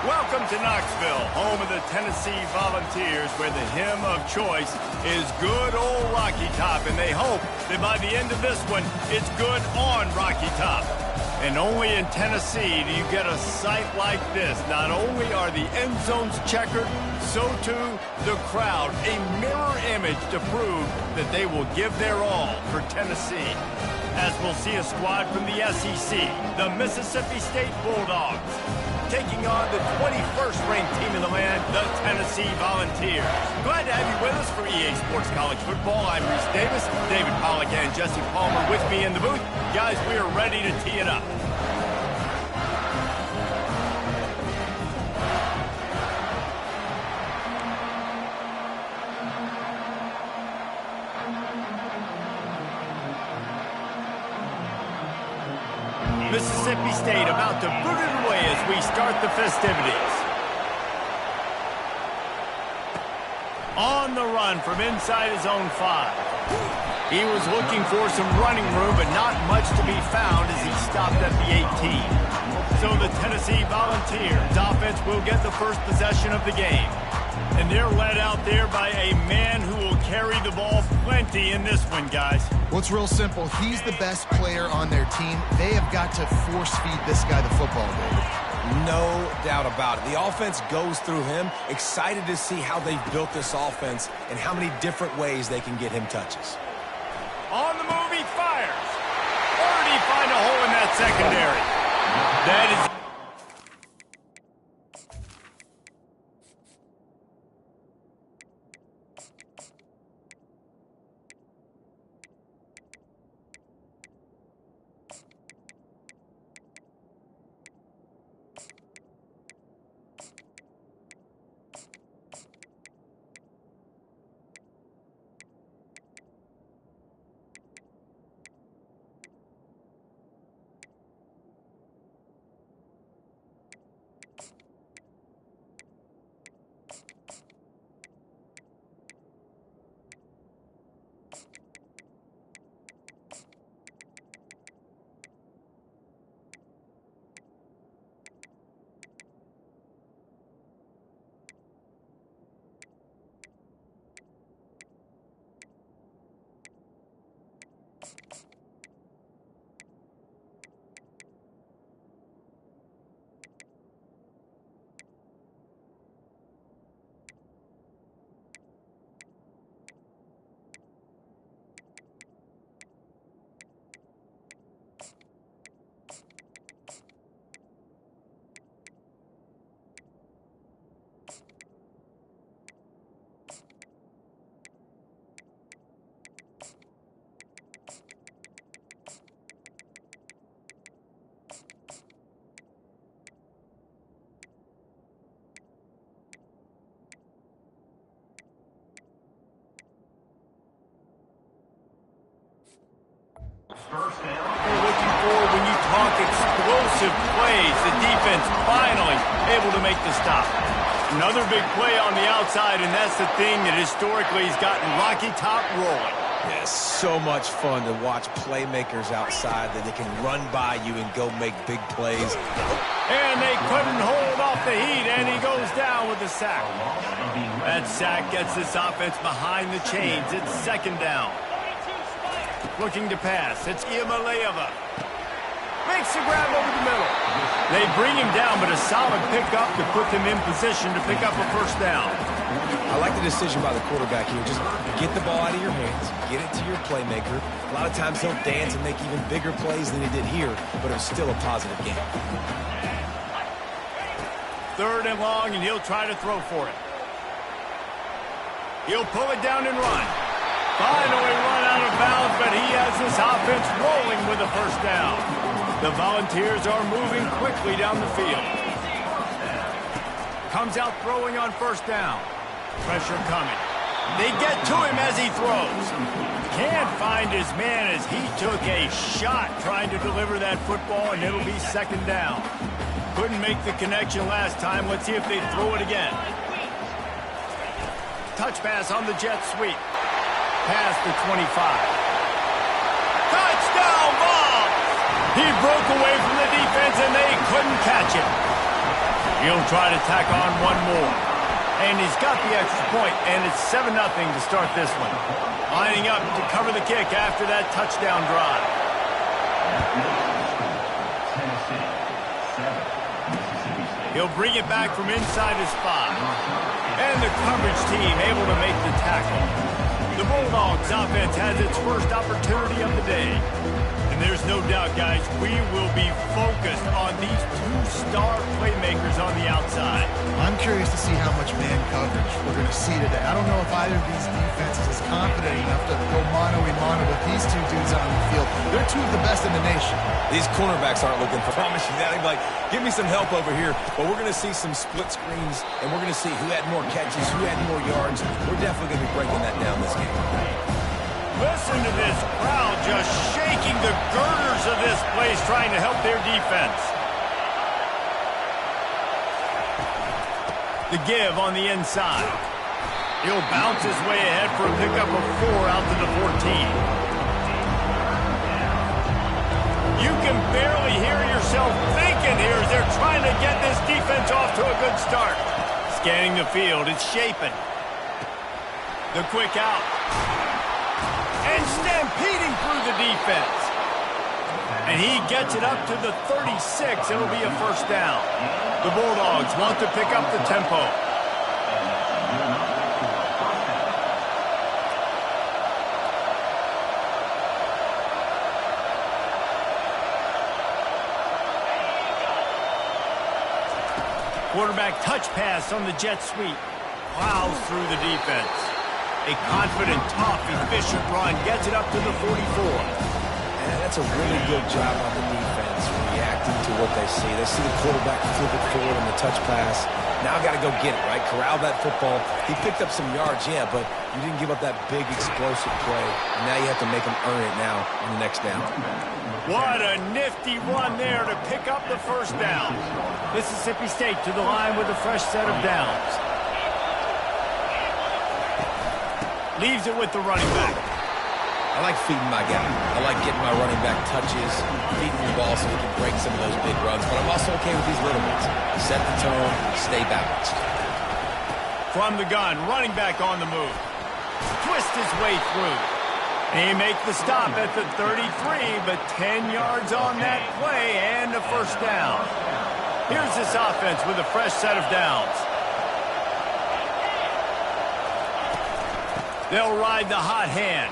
Welcome to Knoxville, home of the Tennessee Volunteers, where the hymn of choice is Good Old Rocky Top, and they hope that by the end of this one, it's good on Rocky Top. And only in Tennessee do you get a sight like this. Not only are the end zones checkered, so too the crowd, a mirror image to prove that they will give their all for Tennessee. As we'll see a squad from the SEC, the Mississippi State Bulldogs, taking on the 21st ranked team in the land, the Tennessee Volunteers. Glad to have you with us for EA Sports College Football. I'm Reese Davis, David Pollack and Jesse Palmer with me in the booth. Guys, we are ready to tee it up. Mississippi State about to boot it away as we start the festivities. On the run from inside his own 5. He was looking for some running room, but not much to be found as he stopped at the 18. So the Tennessee Volunteers offense will get the first possession of the game. And they're led out there by a man who will carry the ball plenty in this one, guys. Well, it's real simple. He's the best player on their team. They have got to force-feed this guy the football, David. No doubt about it. The offense goes through him. Excited to see how they've built this offense and how many different ways they can get him touches. On the move, he fires. Or did he find a hole in that secondary? That is... looking for when you talk explosive plays. The defense finally able to make the stop. Another big play on the outside, and that's the thing that historically has gotten Rocky Top rolling. Yeah, so much fun to watch playmakers outside that they can run by you and go make big plays. And they couldn't hold off the heat, and he goes down with the sack. That sack gets this offense behind the chains. It's second down. Looking to pass. It's Iamaleava. Makes the grab over the middle. They bring him down, but a solid pickup to put them in position to pick up a first down. I like the decision by the quarterback here. Just get the ball out of your hands, get it to your playmaker. A lot of times he'll dance and make even bigger plays than he did here, but it was still a positive game. Third and long, and he'll try to throw for it. He'll pull it down and run. Finally run out of bounds, but he has this offense rolling with a first down. The Volunteers are moving quickly down the field. Comes out throwing on first down. Pressure coming. They get to him as he throws. Can't find his man as he took a shot trying to deliver that football, and it'll be second down. Couldn't make the connection last time. Let's see if they throw it again. Touch pass on the jet sweep. Past the 25. Touchdown ball! He broke away from the defense, and they couldn't catch him. He'll try to tack on one more. And he's got the extra point, and it's 7-0 to start this one. Lining up to cover the kick after that touchdown drive. He'll bring it back from inside his 5. And the coverage team able to make the tackle. The Bulldogs offense has its first opportunity of the day. And there's no doubt, guys, we will be focused on these two star playmakers on the outside. I'm curious to see how much man coverage we're going to see today. I don't know if either of these defenses is confident enough to go mano-a-mano with these two dudes on the field. They're two of the best in the nation. These cornerbacks aren't looking for, promise you that. They're like, give me some help over here. But we're going to see some split screens, and we're going to see who had more catches, who had more yards. We're definitely going to be breaking that down this game. Listen to this crowd just shaking the girders of this place, trying to help their defense. The give on the inside. He'll bounce his way ahead for a pickup of 4 out to the 14. You can barely hear yourself thinking here as they're trying to get this defense off to a good start. Scanning the field, it's shaping. The quick out. And stampeding through the defense. And he gets it up to the 36. It'll be a first down. The Bulldogs want to pick up the tempo. Quarterback touch pass on the jet sweep. Plows through the defense. A confident, tough, efficient run gets it up to the 44. And that's a really good job on the defense, reacting to what they see. They see the quarterback flip it forward on the touch pass. Now got to go get it, right? Corral that football. He picked up some yards, yeah, but you didn't give up that big explosive play. And now you have to make him earn it now on the next down. What a nifty run there to pick up the first down. Mississippi State to the line with a fresh set of downs. Leaves it with the running back. I like feeding my guy. I like getting my running back touches, feeding the ball so he can break some of those big runs. But I'm also okay with these little ones. Set the tone, stay balanced. From the gun, running back on the move. Twist his way through. He makes the stop at the 33, but 10 yards on that play and a first down. Here's this offense with a fresh set of downs. They'll ride the hot hand.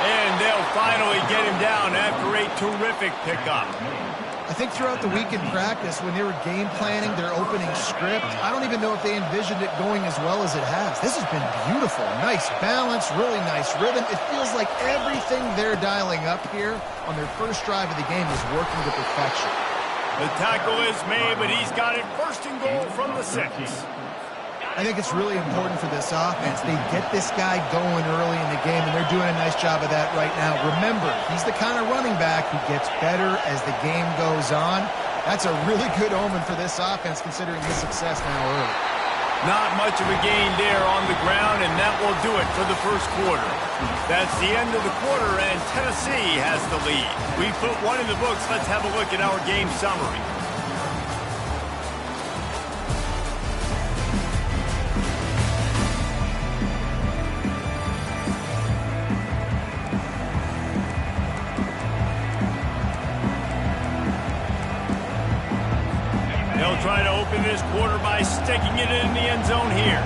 And they'll finally get him down after a terrific pickup. I think throughout the week in practice, when they were game planning their opening script, I don't even know if they envisioned it going as well as it has. This has been beautiful. Nice balance, really nice rhythm. It feels like everything they're dialing up here on their first drive of the game is working to perfection. The tackle is made, but he's got it first and goal from the 6. I think it's really important for this offense. They get this guy going early in the game, and they're doing a nice job of that right now. Remember, he's the kind of running back who gets better as the game goes on. That's a really good omen for this offense, considering his success now early. Not much of a gain there on the ground, and that will do it for the first quarter. That's the end of the quarter, and Tennessee has the lead. We put one in the books. Let's have a look at our game summary. They'll try to open this quarter by sticking it in the end zone here.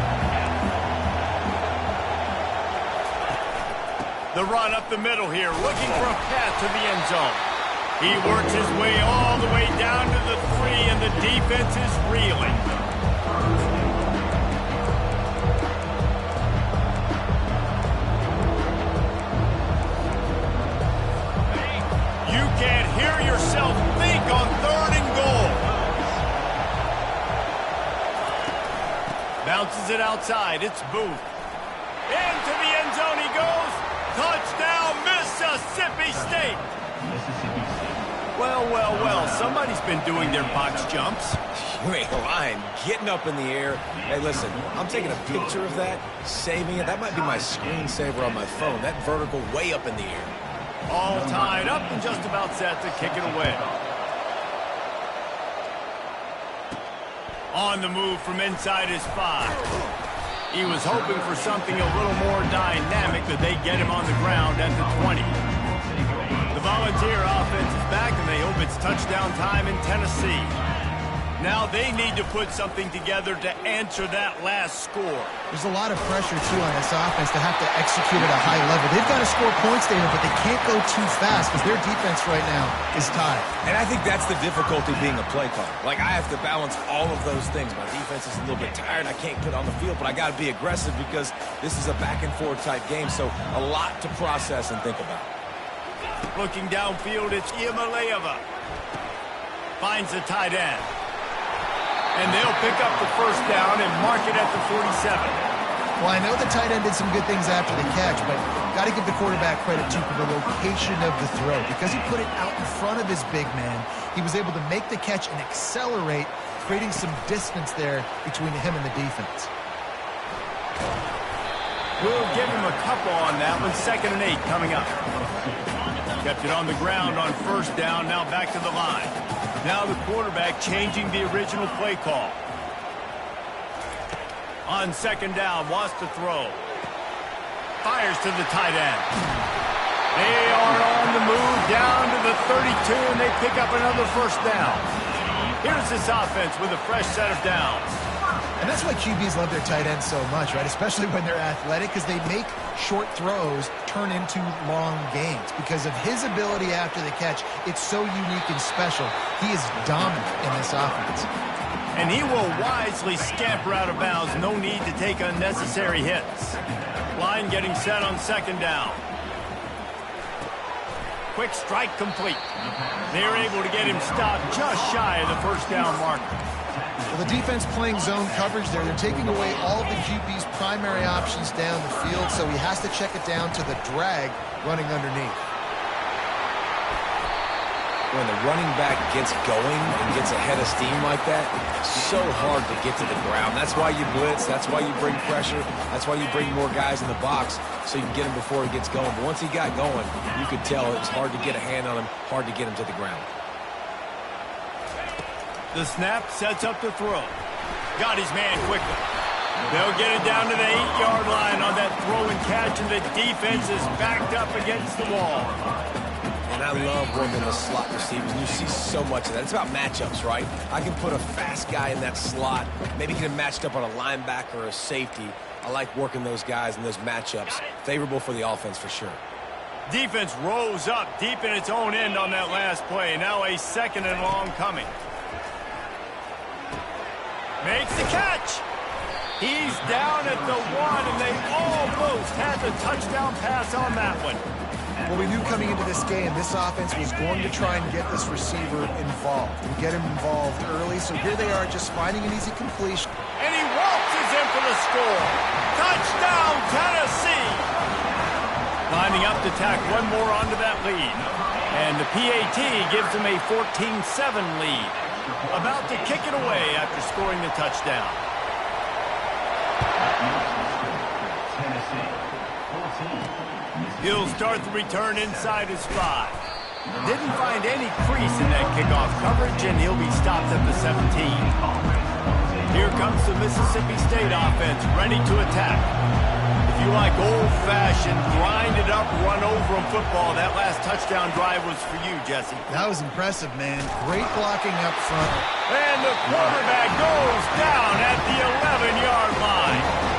The run up the middle here, looking for a path to the end zone. He works his way all the way down to the 3, and the defense is reeling. You can't hear yourself think on 3rd and goal. Bounces it outside. It's Booth. Into the end zone he goes. Touchdown, Mississippi State. Well, well, well. Somebody's been doing their box jumps. You ain't lying. Getting up in the air. Hey, listen, I'm taking a picture of that, saving it. That might be my screensaver on my phone. That vertical way up in the air. All tied up and just about set to kick it away. On the move from inside his 5. He was hoping for something a little more dynamic, that they get him on the ground at the 20. The Volunteer offense is back, and they hope it's touchdown time in Tennessee. Now they need to put something together to answer that last score. There's a lot of pressure, too, on this offense to have to execute at a high level. They've got to score points there, but they can't go too fast because their defense right now is tied. And I think that's the difficulty being a play caller. Like, I have to balance all of those things. My defense is a little bit tired. I can't put on the field, but I got to be aggressive because this is a back-and-forth type game, so a lot to process and think about. Looking downfield, it's Iamaleava. Finds the tight end. And they'll pick up the first down and mark it at the 47. Well, I know the tight end did some good things after the catch, but got to give the quarterback credit, too, for the location of the throw. Because he put it out in front of his big man, he was able to make the catch and accelerate, creating some distance there between him and the defense. We'll give him a couple on that one. 2nd and 8 coming up. Kept it on the ground on first down, now back to the line. Now the quarterback changing the original play call. On 2nd down, wants to throw. Fires to the tight end. They are on the move down to the 32, and they pick up another first down. Here's this offense with a fresh set of downs. And that's why QBs love their tight ends so much, right? Especially when they're athletic, because they make short throws turn into long gains. Because of his ability after the catch, it's so unique and special. He is dominant in this offense. And he will wisely scamper out of bounds. No need to take unnecessary hits. Line getting set on 2nd down. Quick strike complete. They're able to get him stopped just shy of the first down marker. Well, the defense playing zone coverage there. They're taking away all of the QB's primary options down the field, so he has to check it down to the drag running underneath. When the running back gets going and gets ahead of steam like that, it's so hard to get to the ground. That's why you blitz. That's why you bring pressure. That's why you bring more guys in the box so you can get him before he gets going. But once he got going, you could tell it's hard to get a hand on him, hard to get him to the ground. The snap sets up the throw. Got his man quickly. They'll get it down to the 8-yard line on that throw and catch, and the defense is backed up against the wall. And I love working the slot receivers. You see so much of that. It's about matchups, right? I can put a fast guy in that slot, maybe get him matched up on a linebacker or a safety. I like working those guys in those matchups. Favorable for the offense for sure. Defense rose up deep in its own end on that last play. Now a 2nd and long coming. Makes the catch. He's down at the 1, and they almost had the touchdown pass on that one. Well, we knew coming into this game, this offense was going to try and get this receiver involved and get him involved early. So here they are just finding an easy completion. And he waltzes in for the score. Touchdown, Tennessee. Lining up to tack one more onto that lead. And the PAT gives them a 14-7 lead. About to kick it away after scoring the touchdown. He'll start the return inside his 5. Didn't find any crease in that kickoff coverage, and he'll be stopped at the 17. Here comes the Mississippi State offense, ready to attack. If you like old-fashioned, grind-it-up, run-over-'em football, that last touchdown drive was for you, Jesse. That was impressive, man. Great blocking up front. And the quarterback goes down at the 11-yard line.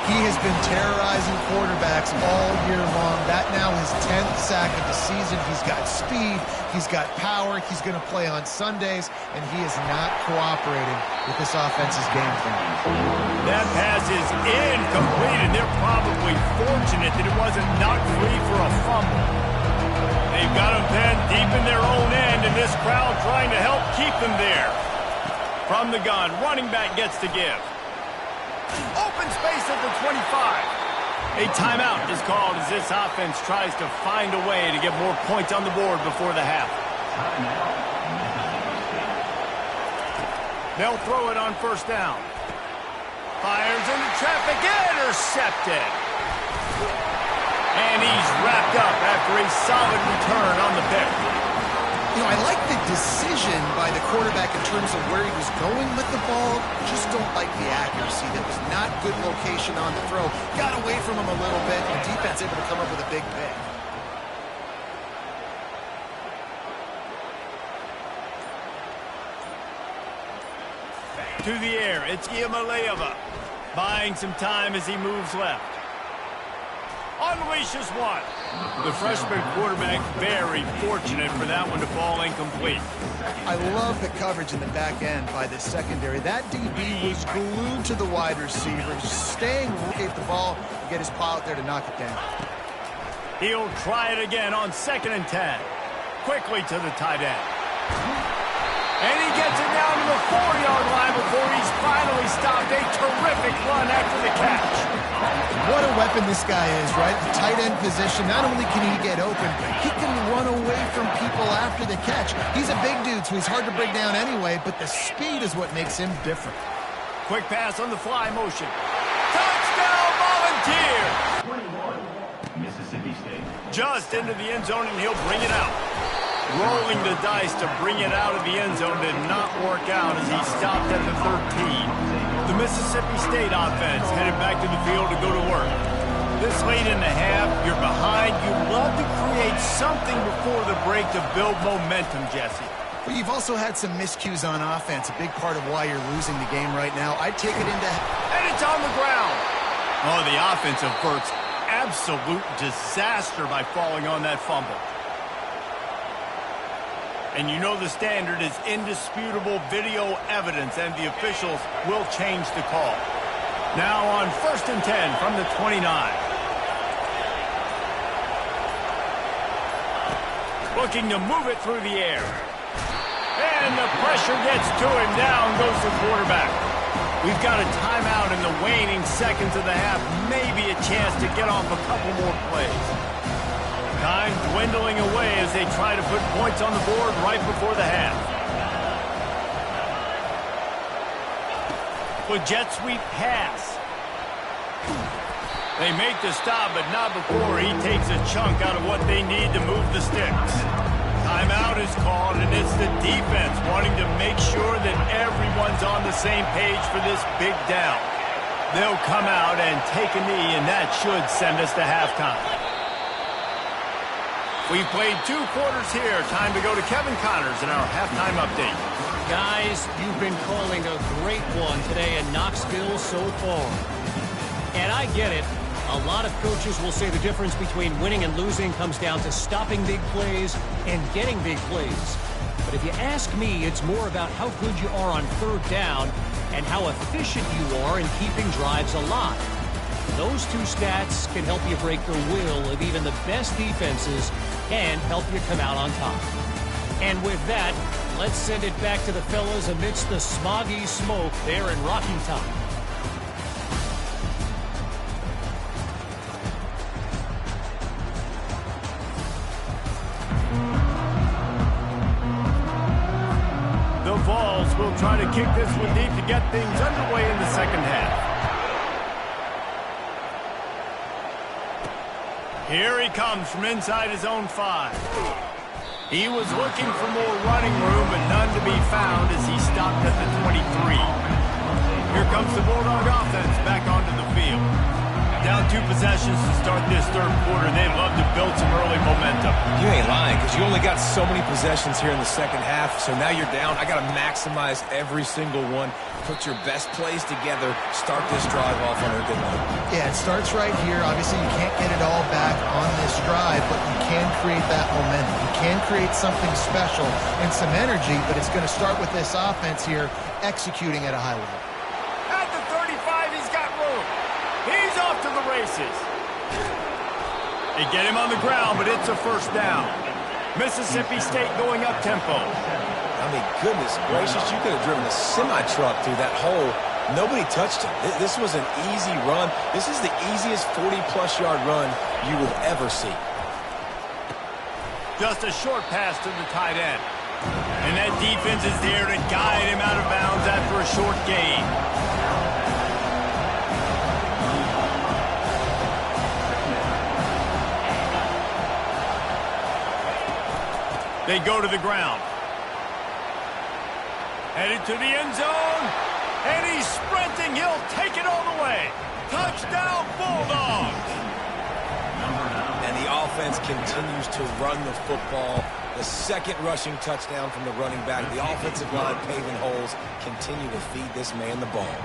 He has been terrorizing quarterbacks all year long. That now his 10th sack of the season. He's got speed. He's got power. He's going to play on Sundays, and he is not cooperating with this offense's game plan. That pass is incomplete, and they're probably fortunate that it wasn't knocked free for a fumble. They've got him pinned deep in their own end, and this crowd trying to help keep them there. From the gun, running back gets to give. Open space at the 25. A timeout is called as this offense tries to find a way to get more points on the board before the half. They'll throw it on first down. Fires into traffic, intercepted. And he's wrapped up after a solid return on the pick. You know, I like the decision by the quarterback in terms of where he was going with the ball. Just don't like the accuracy. That was not good location on the throw. Got away from him a little bit. The defense able to come up with a big pick. To the air, it's Iamaleava, buying some time as he moves left. Unleashes one. The freshman quarterback very fortunate for that one to fall incomplete. I love the coverage in the back end by the secondary. That DB was glued to the wide receiver, just staying at the ball to get his paw out there to knock it down. He'll try it again on 2nd and 10. Quickly to the tight end. And he gets it down to the 4-yard line before he's finally stopped. A terrific run after the catch. What a weapon this guy is, right? The tight end position, not only can he get open, he can run away from people after the catch. He's a big dude, so he's hard to bring down anyway, but the speed is what makes him different. Quick pass on the fly motion. Touchdown, Volunteers! 21, Mississippi State. Just into the end zone, and he'll bring it out. Rolling the dice to bring it out of the end zone did not work out as he stopped at the 13. The Mississippi State offense headed back to the field to go to work. This late in the half, you're behind. You'd love to create something before the break to build momentum, Jesse. But you've also had some miscues on offense, a big part of why you're losing the game right now. I'd take it into... And it's on the ground. Oh, the offense averts absolute disaster by falling on that fumble. And you know the standard is indisputable video evidence, and the officials will change the call. Now on 1st and 10 from the 29. Looking to move it through the air. And the pressure gets to him. Down goes the quarterback. We've got a timeout in the waning seconds of the half. Maybe a chance to get off a couple more plays. Time dwindling away as they try to put points on the board right before the half. With jet sweep pass. They make the stop, but not before he takes a chunk out of what they need to move the sticks. Timeout is called, and it's the defense wanting to make sure that everyone's on the same page for this big down. They'll come out and take a knee, and that should send us to halftime. We've played 2 quarters here. Time to go to Kevin Connors in our halftime update. Guys, you've been calling a great one today in Knoxville so far. And I get it. A lot of coaches will say the difference between winning and losing comes down to stopping big plays and getting big plays. But if you ask me, it's more about how good you are on 3rd down and how efficient you are in keeping drives alive. Those 2 stats can help you break the will of even the best defenses and help you come out on top. And with that, let's send it back to the fellas amidst the smoggy smoke there in Rocky Top. The Vols will try to kick this one deep to get things underway in the second half. Here he comes from inside his own 5. He was looking for more running room, but none to be found as he stopped at the 23. Here comes the Bulldog offense back onto the field. Down 2 possessions to start this 3rd quarter. They'd love to build some early momentum. You ain't lying, because you only got so many possessions here in the second half, so now you're down. I got to maximize every single one. Put your best plays together. Start this drive off on a good one. Yeah, it starts right here. Obviously, you can't get it all back on this drive, but you can create that momentum. You can create something special and some energy, but it's going to start with this offense here executing at a high level. At the 35, he's got room. He's off to the races. They get him on the ground, but it's a 1st down. Mississippi State going up tempo. I mean, goodness gracious, you could have driven a semi-truck through that hole. Nobody touched him. This was an easy run. This is the easiest 40-plus yard run you will ever see. Just a short pass to the tight end. And that defense is there to guide him out of bounds after a short gain. They go to the ground. Headed to the end zone. And he's sprinting. He'll take it all the way. Touchdown, Bulldogs. And the offense continues to run the football. The second rushing touchdown from the running back. The offensive line paving holes. Continue to feed this man the ball.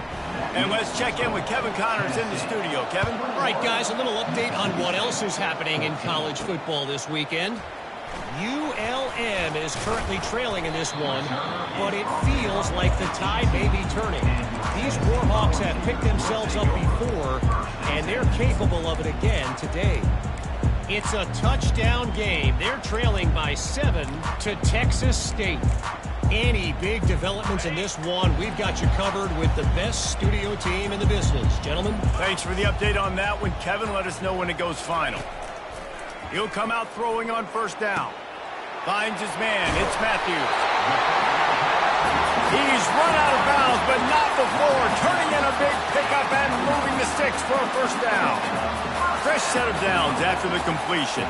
And let's check in with Kevin Connors in the studio. Kevin? All right, guys, a little update on what else is happening in college football this weekend. ULM is currently trailing in this one, but it feels like the tide may be turning. These Warhawks have picked themselves up before, and they're capable of it again today. It's a touchdown game. They're trailing by 7 to Texas State. Any big developments in this one, we've got you covered with the best studio team in the business. Gentlemen? Thanks for the update on that one, Kevin. Let us know when it goes final. He'll come out throwing on first down. Finds his man. It's Matthews. He's run out of bounds, but not before. Turning in a big pickup and moving the sticks for a first down. Fresh set of downs after the completion.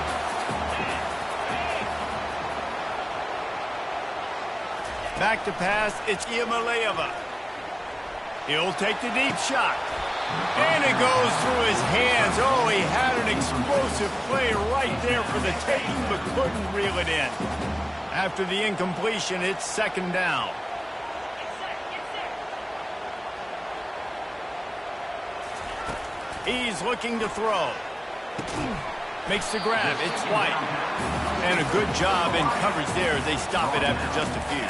Back to pass. It's Iamaleava. He'll take the deep shot. And it goes through his hands. Oh, he had an explosive play right there for the taking, but couldn't reel it in. After the incompletion, it's second down. He's looking to throw. Makes the grab. It's White. And a good job in coverage there as they stop it after just a few.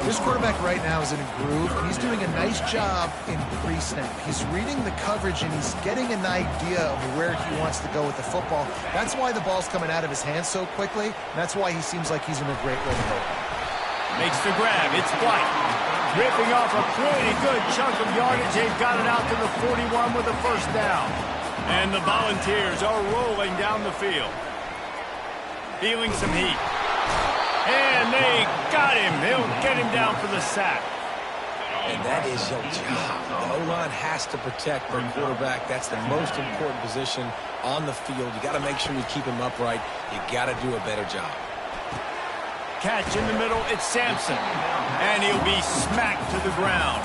This quarterback right now is in a groove, and he's doing a nice job in pre-snap. He's reading the coverage, and he's getting an idea of where he wants to go with the football. That's why the ball's coming out of his hands so quickly, and that's why he seems like he's in a great rhythm. Makes the grab. It's White. Ripping off a pretty good chunk of yardage. They've got it out to the 41 with a first down. And the Volunteers are rolling down the field. Feeling some heat. And they got him. They'll get him down for the sack. And that is your job. The O-line has to protect their quarterback. That's the most important position on the field. You got to make sure you keep him upright. You got to do a better job. Catch in the middle. It's Sampson. And he'll be smacked to the ground.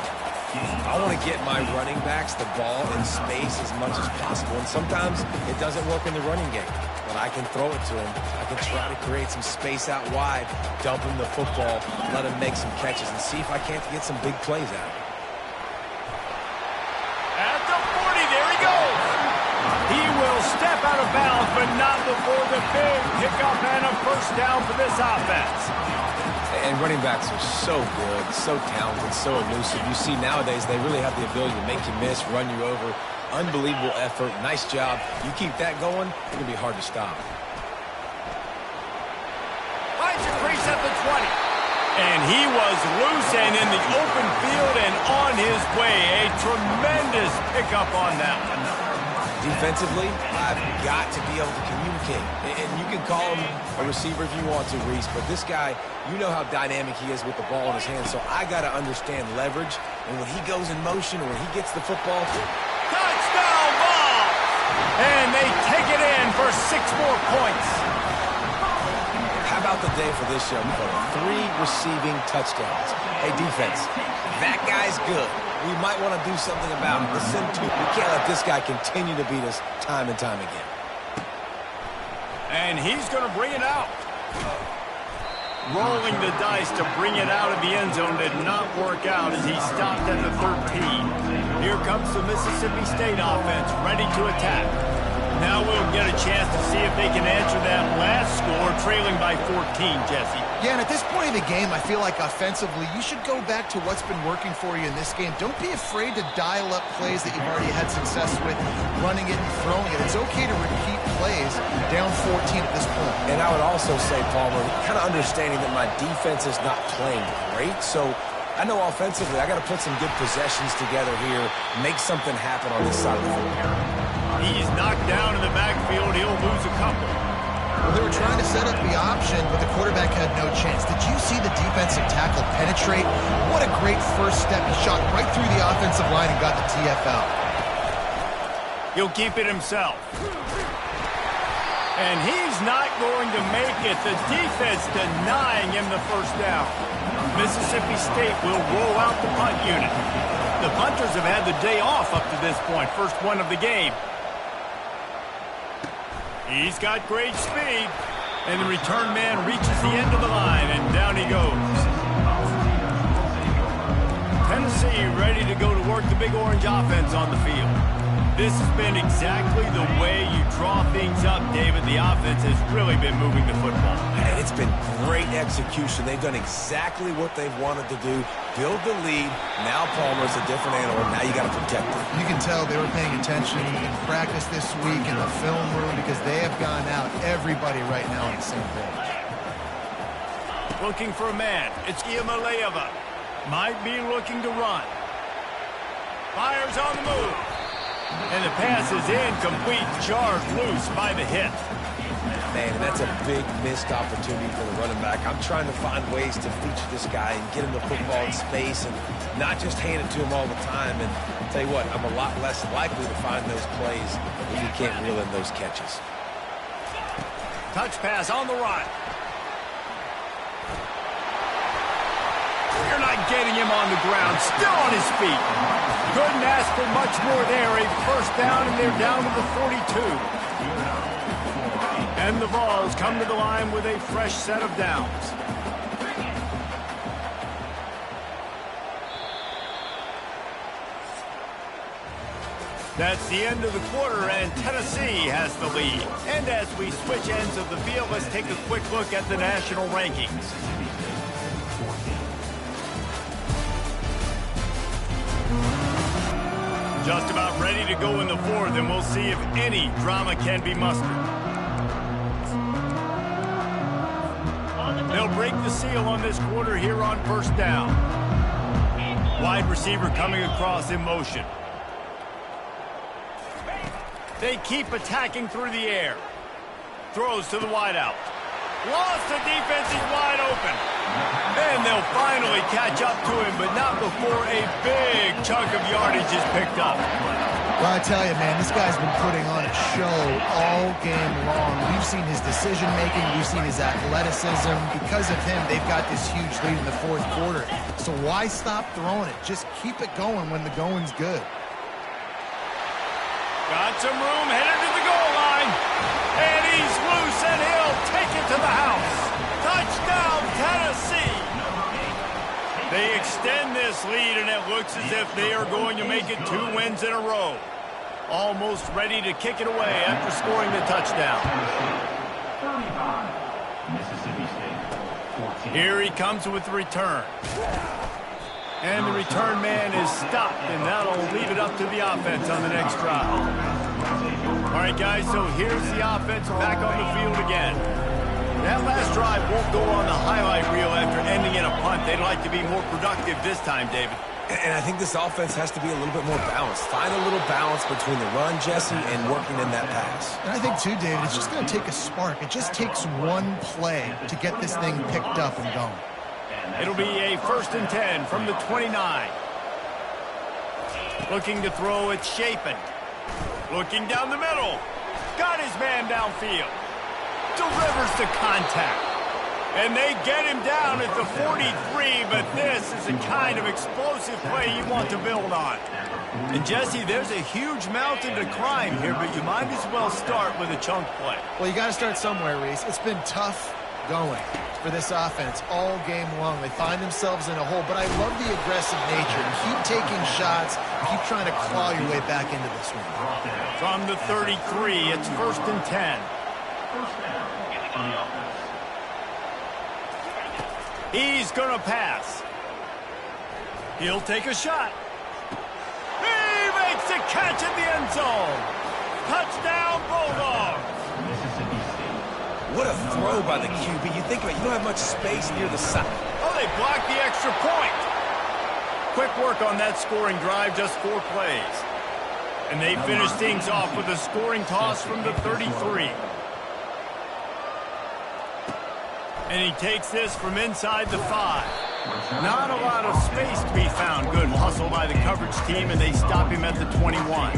I want to get my running backs the ball in space as much as possible. And sometimes it doesn't work in the running game. But I can throw it to him. I can try to create some space out wide, dump him the football, let him make some catches, and see if I can't get some big plays out of him. At the 40, there he goes. He will step out of bounds, but not before the big pickup and a first down for this offense. And running backs are so good, so talented, so elusive. You see nowadays they really have the ability to make you miss, run you over. Unbelievable effort. Nice job. You keep that going, it's going to be hard to stop. Finds a crease at the 20. And he was loose and in the open field and on his way. A tremendous pickup on that one. Defensively, I've got to be able to communicate. And you can call him a receiver if you want to, Reese, but this guy, you know how dynamic he is with the ball in his hands, so I got to understand leverage. And when he goes in motion, when he gets the football, touchdown ball! And they take it in for 6 more points. How about the day for this young fella? 3 receiving touchdowns. Hey, defense, that guy's good. We might want to do something about it. Listen to, we can't let this guy continue to beat us time and time again. And he's going to bring it out. Rolling the dice to bring it out of the end zone did not work out as he stopped at the 13. Here comes the Mississippi State offense, ready to attack. Now we'll get a chance to see if they can answer that last score, trailing by 14, Jesse. Yeah, and at this point in the game, I feel like offensively, you should go back to what's been working for you in this game. Don't be afraid to dial up plays that you've already had success with, running it and throwing it. It's okay to repeat plays down 14 at this point. And I would also say, Palmer, kind of understanding that my defense is not playing great, so I know offensively I got to put some good possessions together here, make something happen on this side of the football. He's knocked down in the backfield. He'll lose a couple. Well, they were trying to set up the option, but the quarterback had no chance. Did you see the defensive tackle penetrate? What a great first step. He shot right through the offensive line and got the TFL. He'll keep it himself. And he's not going to make it. The defense denying him the first down. Mississippi State will roll out the punt unit. The punters have had the day off up to this point. First one of the game. He's got great speed. And the return man reaches the end of the line, and down he goes. Tennessee ready to go to work the Big Orange offense on the field. This has been exactly the way you draw things up, David. The offense has really been moving the football. And it's been great execution. They've done exactly what they've wanted to do. Build the lead. Now Palmer's a different animal. Now you got to protect it. You can tell they were paying attention in practice this week in the film room because they have gone out. Everybody right now on the same page. Looking for a man. It's Iamaleava. Might be looking to run. Fires on the move. And the pass is incomplete, jarred loose by the hit. Man, that's a big missed opportunity for the running back. I'm trying to find ways to feature this guy and get him the football in space and not just hand it to him all the time. And I'll tell you what, I'm a lot less likely to find those plays if you can't reel in those catches. Touch pass on the run. You're not getting him on the ground. Still on his feet. Couldn't ask for much more there. A first down, and they're down to the 42. And the Vols come to the line with a fresh set of downs. That's the end of the quarter, and Tennessee has the lead. And as we switch ends of the field, let's take a quick look at the national rankings. Just about ready to go in the fourth, and we'll see if any drama can be mustered. They'll break the seal on this quarter here on first down. Wide receiver coming across in motion. They keep attacking through the air. Throws to the wideout. Lost the defense, he's wide open. And they'll finally catch up to him, but not before a big chunk of yardage is picked up. Well, I tell you, man, this guy's been putting on a show all game long. We've seen his decision-making. We've seen his athleticism. Because of him, they've got this huge lead in the fourth quarter. So why stop throwing it? Just keep it going when the going's good. Got some room, headed to the goal line. And he's loose, and he'll take it to the house. Touchdown, Tennessee. They extend this lead, and it looks as if they are going to make it 2 wins in a row. Almost ready to kick it away after scoring the touchdown. 35, Mississippi State, 14. Here he comes with the return. And the return man is stopped, and that'll leave it up to the offense on the next drive. All right, guys, so here's the offense back on the field again. That last drive won't go on the highlight reel after ending in a punt. They'd like to be more productive this time, David. And I think this offense has to be a little bit more balanced. Find a little balance between the run, Jesse, and working in that pass. And I think, too, David, it's just going to take a spark. It just takes one play to get this thing picked up and going. It'll be a 1st and 10 from the 29. Looking to throw, it's Chapin. Looking down the middle. Got his man downfield. Delivers to contact. And they get him down at the 43, but this is the kind of explosive play you want to build on. And, Jesse, there's a huge mountain to climb here, but you might as well start with a chunk play. Well, you got to start somewhere, Reese. It's been tough going for this offense all game long. They find themselves in a hole, but I love the aggressive nature. Keep taking shots. Keep trying to claw your way back into this one. From the 33, it's 1st and 10. He's going to pass. He'll take a shot. He makes a catch in the end zone. Touchdown, Bulldogs. What a throw by the QB. You think about it, you don't have much space near the side. Oh, they blocked the extra point. Quick work on that scoring drive, just 4 plays. And they finish things off with a scoring toss from the 33. And he takes this from inside the 5. Not a lot of space to be found. Good hustle by the coverage team, and they stop him at the 21.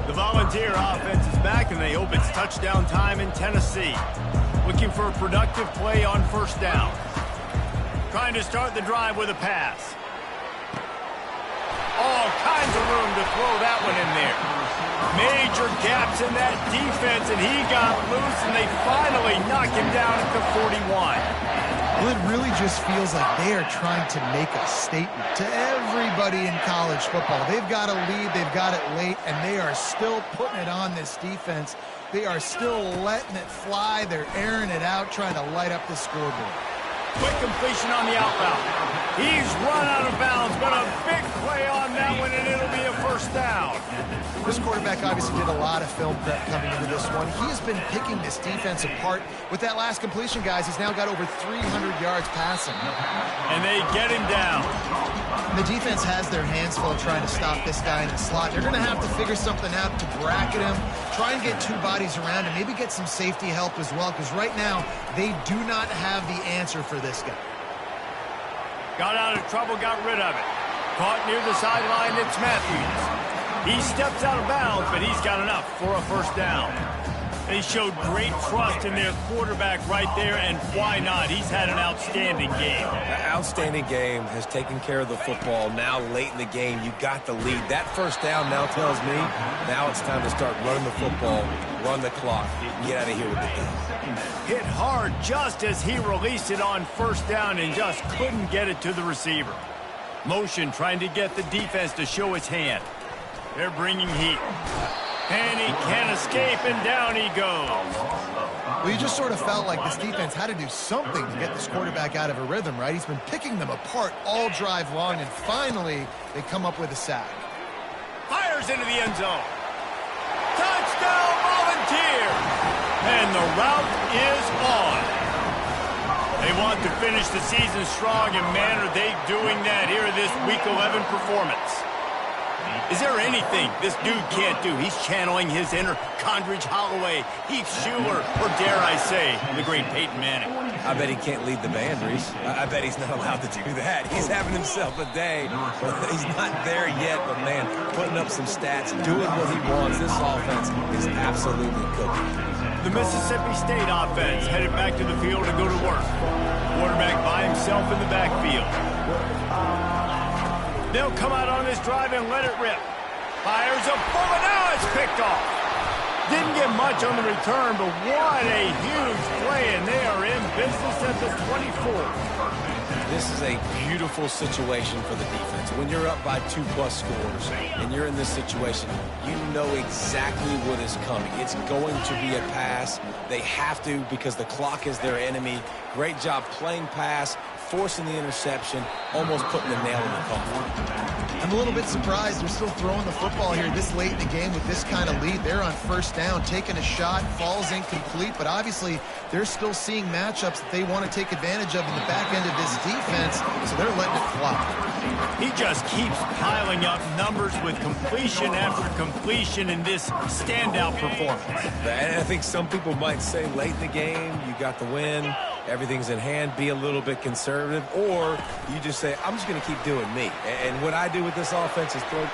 The Volunteer offense is back, and they hope it's touchdown time in Tennessee. Looking for a productive play on first down. Trying to start the drive with a pass. All kinds of room to throw that one in there. Major gaps in that defense, and he got loose, and they finally knock him down at the 41. Well, it really just feels like they are trying to make a statement to everybody in college football. They've got a lead, they've got it late, and they are still putting it on this defense. They are still letting it fly. They're airing it out, trying to light up the scoreboard. Quick completion on the out route. He's run out of bounds, but a big play on that one, and it'll be a first down. This quarterback obviously did a lot of film prep coming into this one. He has been picking this defense apart. With that last completion, guys, he's now got over 300 yards passing. And they get him down. The defense has their hands full trying to stop this guy in the slot. They're going to have to figure something out to bracket him, try and get two bodies around him, maybe get some safety help as well, because right now they do not have the answer for this guy. Got out of trouble, got rid of it. Caught near the sideline, it's Matthews. He steps out of bounds, but he's got enough for a first down. They showed great trust in their quarterback right there, and why not? He's had an outstanding game. An outstanding game, has taken care of the football. Now late in the game, you got the lead. That first down now tells me now it's time to start running the football, run the clock, get out of here with the game. Hit hard just as he released it on first down and just couldn't get it to the receiver. Motion trying to get the defense to show his hand. They're bringing heat. And he can't escape, and down he goes. Well, you just sort of felt like this defense had to do something to get this quarterback out of a rhythm, right? He's been picking them apart all drive long, and finally they come up with a sack. Fires into the end zone. Touchdown, Volunteer! And the route is on. They want to finish the season strong, and man, are they doing that here in this Week 11 performance. Is there anything this dude can't do? He's channeling his inner Condridge Holloway, Heath Schuler, or dare I say, the great Peyton Manning. I bet he can't lead the band, Reese. I bet he's not allowed to do that. He's having himself a day. He's not there yet, but man, putting up some stats, doing what he wants. This offense is absolutely cooking. The Mississippi State offense headed back to the field to go to work. Quarterback by himself in the backfield. They'll come out on this drive and let it rip. Fires a bullet. Now it's picked off. Didn't get much on the return, but what a huge play, and they are in business at the 24. This is a beautiful situation for the defense. When you're up by 2+ scores and you're in this situation, you know exactly what is coming. It's going to be a pass. They have to because the clock is their enemy. Great job playing pass, forcing the interception, almost putting the nail in the coffin. I'm a little bit surprised they're still throwing the football here this late in the game with this kind of lead. They're on first down, taking a shot, falls incomplete, but obviously they're still seeing matchups that they want to take advantage of in the back end of this defense, so they're letting it fly. He just keeps piling up numbers with completion after completion in this standout performance. And I think some people might say late in the game, you got the win, everything's in hand, be a little bit conservative, or you just say, I'm just going to keep doing me. And what I do with this offense is throw